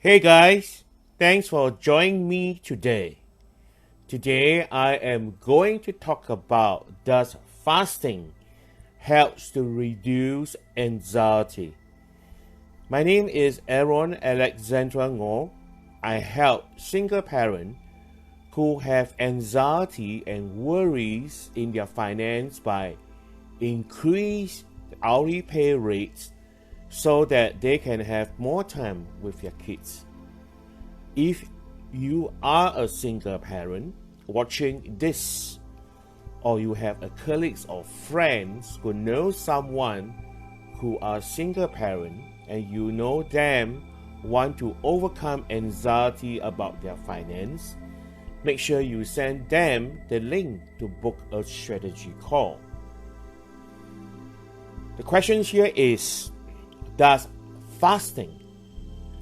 Hey guys, thanks for joining me today. Today I am going to talk about does fasting helps to reduce anxiety. My name is Alexandra Ngoh. I help single parents who have anxiety and worries in their finance by increase hourly pay rates so that they can have more time with their kids. If you are a single parent watching this, or you have a colleagues or friends who know someone who are single parent and you know them want to overcome anxiety about their finance, make sure you send them the link to book a strategy call. The question here is, does fasting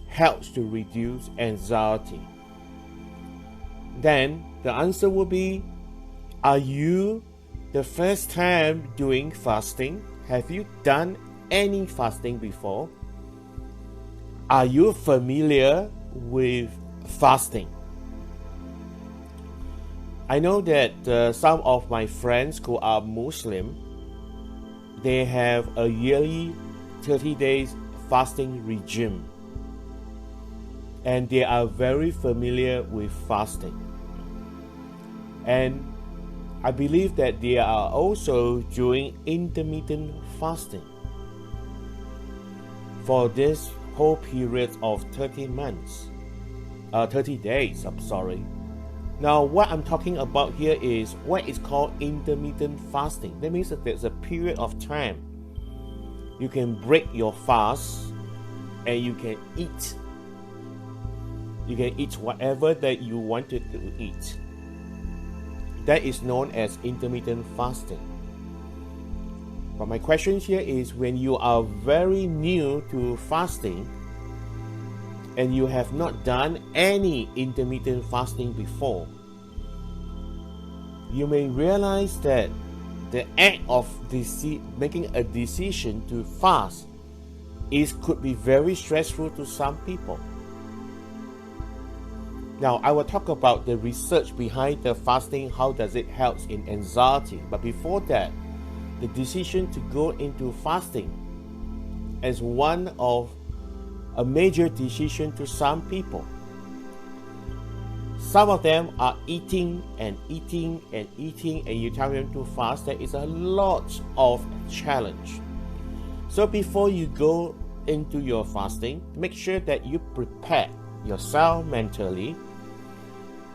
helps to reduce anxiety? Then the answer will be, are you the first time doing fasting? Have you done any fasting before? Are you familiar with fasting? I know that some of my friends who are Muslim, they have a yearly 30 days fasting regime, and they are very familiar with fasting. And I believe that they are also doing intermittent fasting for this whole period of 30 days. Now, what I'm talking about here is what is called intermittent fasting. That means that there's a period of time you can break your fast and you can eat. You can eat whatever that you wanted to eat. That is known as intermittent fasting. But my question here is, when you are very new to fasting and you have not done any intermittent fasting before, you may realize that the act of making a decision to fast could be very stressful to some people. Now, I will talk about the research behind the fasting, how does it help in anxiety. But before that, the decision to go into fasting is one of a major decision to some people. Some of them are eating and eating and eating, and you tell them to fast. There is a lot of challenge. So before you go into your fasting, make sure that you prepare yourself mentally,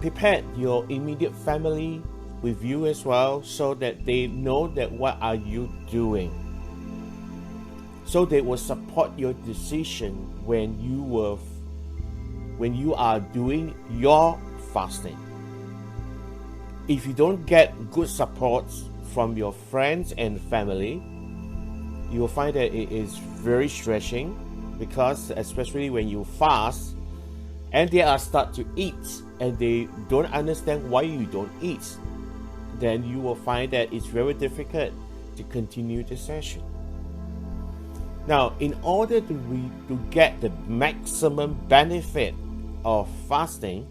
prepare your immediate family with you as well, so that they know that what are you doing, so they will support your decision when you are doing your fasting. If you don't get good support from your friends and family, you will find that it is very stressing, because especially when you fast and they are start to eat and they don't understand why you don't eat, then you will find that it's very difficult to continue the session. Now, in order to get the maximum benefit of fasting,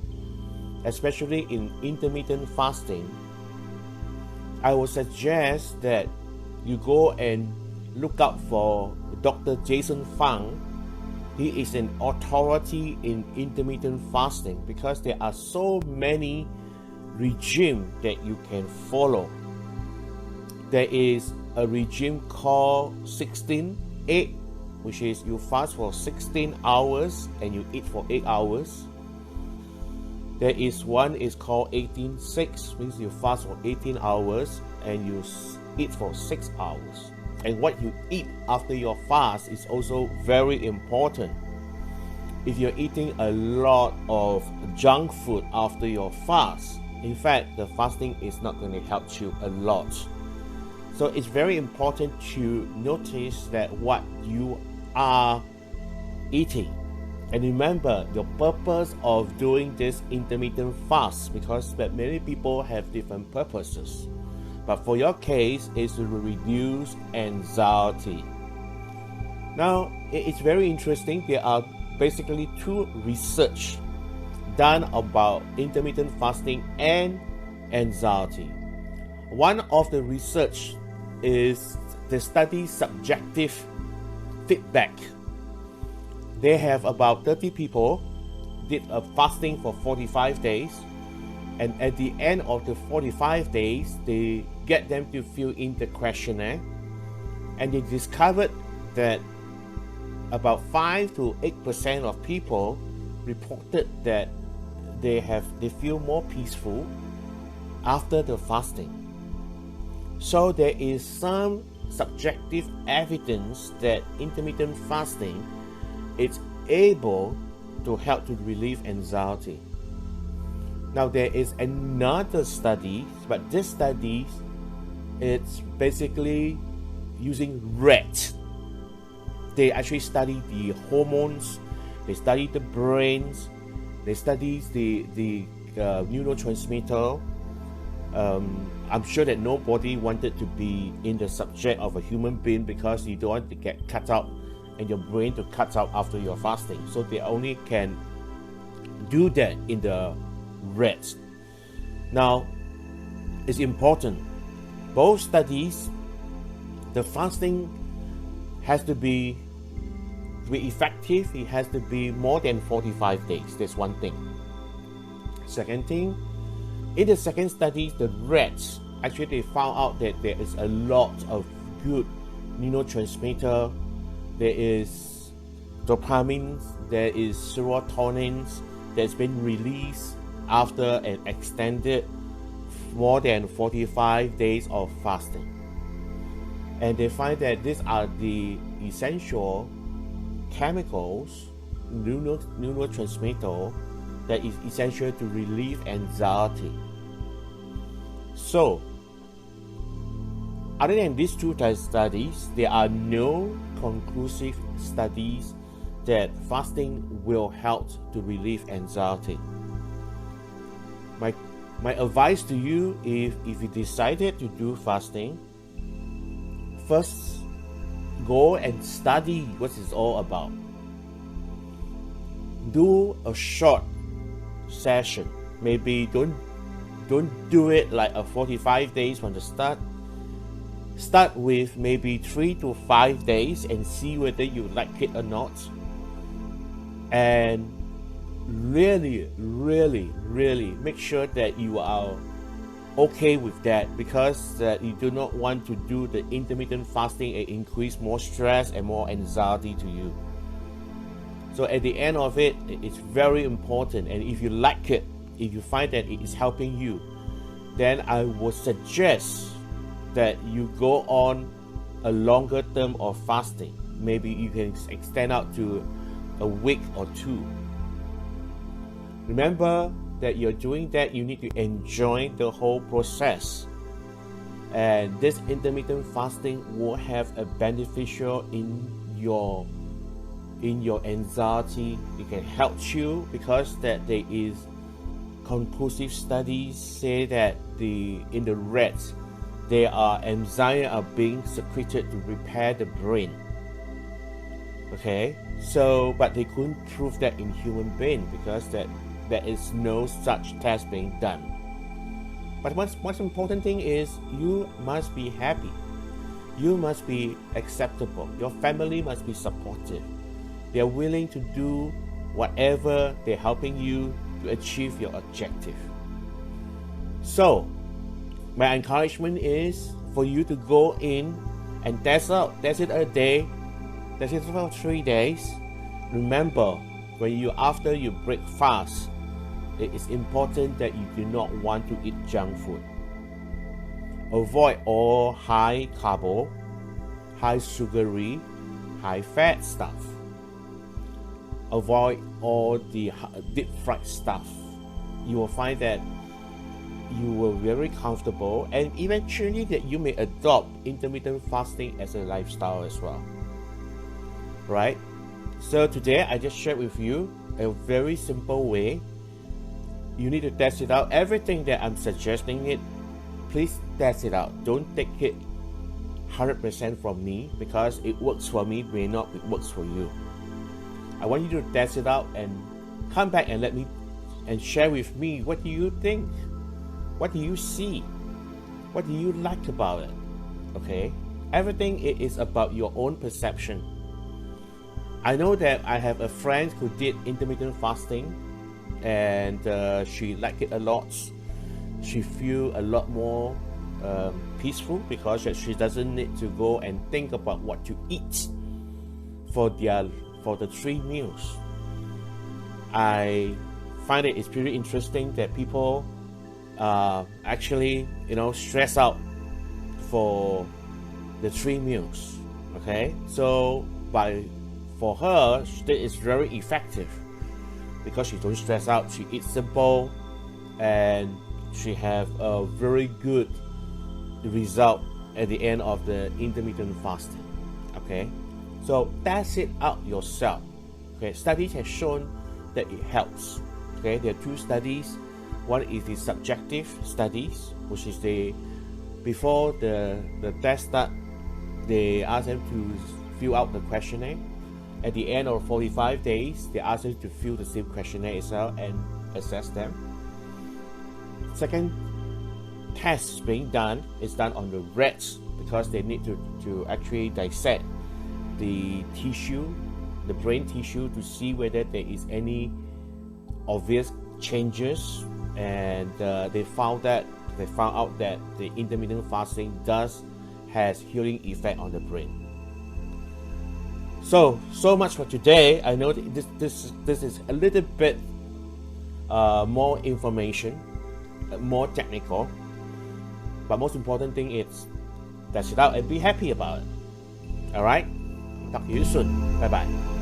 especially in intermittent fasting, I would suggest that you go and look up for Dr. Jason Fung. He is an authority in intermittent fasting, because there are so many regimes that you can follow. There is a regime called 16-8, which is you fast for 16 hours and you eat for 8 hours. There is one is called 18-6, means you fast for 18 hours and you eat for 6 hours. And what you eat after your fast is also very important. If you're eating a lot of junk food after your fast, in fact, the fasting is not going to help you a lot. So it's very important to notice that what you are eating. And remember your purpose of doing this intermittent fast, because that many people have different purposes. But for your case, is to reduce anxiety. Now, it's very interesting. There are basically two research done about intermittent fasting and anxiety. One of the research is the study subjective feedback. They have about 30 people did a fasting for 45 days, and at the end of the 45 days they get them to fill in the questionnaire, and they discovered that about 5 to 8% of people reported that they feel more peaceful after the fasting. So there is some subjective evidence that intermittent fasting is able to help to relieve anxiety. Now there is another study, but this study it's basically using rats. They actually study the hormones, they study the brains, they study the neurotransmitter. I'm sure that nobody wanted to be in the subject of a human being because you don't want to get cut out and your brain to cut out after your fasting. So they only can do that in the rats. Now, it's important. Both studies, the fasting has to be effective. It has to be more than 45 days. That's one thing. Second thing, in the second study, the rats actually they found out that there is a lot of good neurotransmitter. There is dopamine, there is serotonin that's been released after an extended more than 45 days of fasting. And they find that these are the essential chemicals, neurotransmitter, that is essential to relieve anxiety. So, other than these two studies, there are no conclusive studies that fasting will help to relieve anxiety. My advice to you, if you decided to do fasting, first go and study what it's all about. Do a short session. Maybe don't do it like a 45 days from the start. Start with maybe 3 to 5 days and see whether you like it or not. And really make sure that you are okay with that, because you do not want to do the intermittent fasting and increase more stress and more anxiety to you. So at the end of it, it's very important, and if you like it, if you find that it is helping you, then I would suggest that you go on a longer term of fasting. Maybe you can extend out to a week or 2. Remember that you're doing that, you need to enjoy the whole process. And this intermittent fasting will have a beneficial in your anxiety. It can help you because that there is conclusive studies say that in the rats there are enzymes are being secreted to repair the brain. Okay, so but they couldn't prove that in human being because that there is no such test being done. But most important thing is you must be happy. You must be acceptable. Your family must be supportive. They are willing to do whatever they're helping you to achieve your objective. So, my encouragement is for you to go in and test it a day, test it for 3 days. Remember, after you break fast, it is important that you do not want to eat junk food. Avoid all high carbo, high sugary, high fat stuff. Avoid all the deep fried stuff. You will find that you will be very comfortable, and eventually that you may adopt intermittent fasting as a lifestyle as well. Right? So today I just shared with you a very simple way. You need to test it out. Everything that I'm suggesting it, please test it out. Don't take it 100% from me, because it works for me may not works for you. I want you to test it out and come back and let me and share with me, what do you think? What do you see? What do you like about it? Okay, everything is about your own perception. I know that I have a friend who did intermittent fasting, and she liked it a lot. She feel a lot more peaceful because she doesn't need to go and think about what to eat for the 3 meals. I find it's pretty interesting that people actually, stress out for the 3 meals. Okay, so for her, that is very effective because she don't stress out. She eats simple, and she have a very good result at the end of the intermittent fasting. Okay, so test it out yourself. Okay, studies have shown that it helps. Okay, there are 2 studies. One is the subjective studies, which is before the test start, they ask them to fill out the questionnaire. At the end of 45 days, they ask them to fill the same questionnaire itself and assess them. Second test being done is done on the rats, because they need to actually dissect the tissue, the brain tissue, to see whether there is any obvious changes, and they found out that the intermittent fasting has healing effect on the brain. So much for today. I know that this is a little bit more information, more technical, but most important thing is test it out and be happy about it. All right, talk to you soon. Bye bye.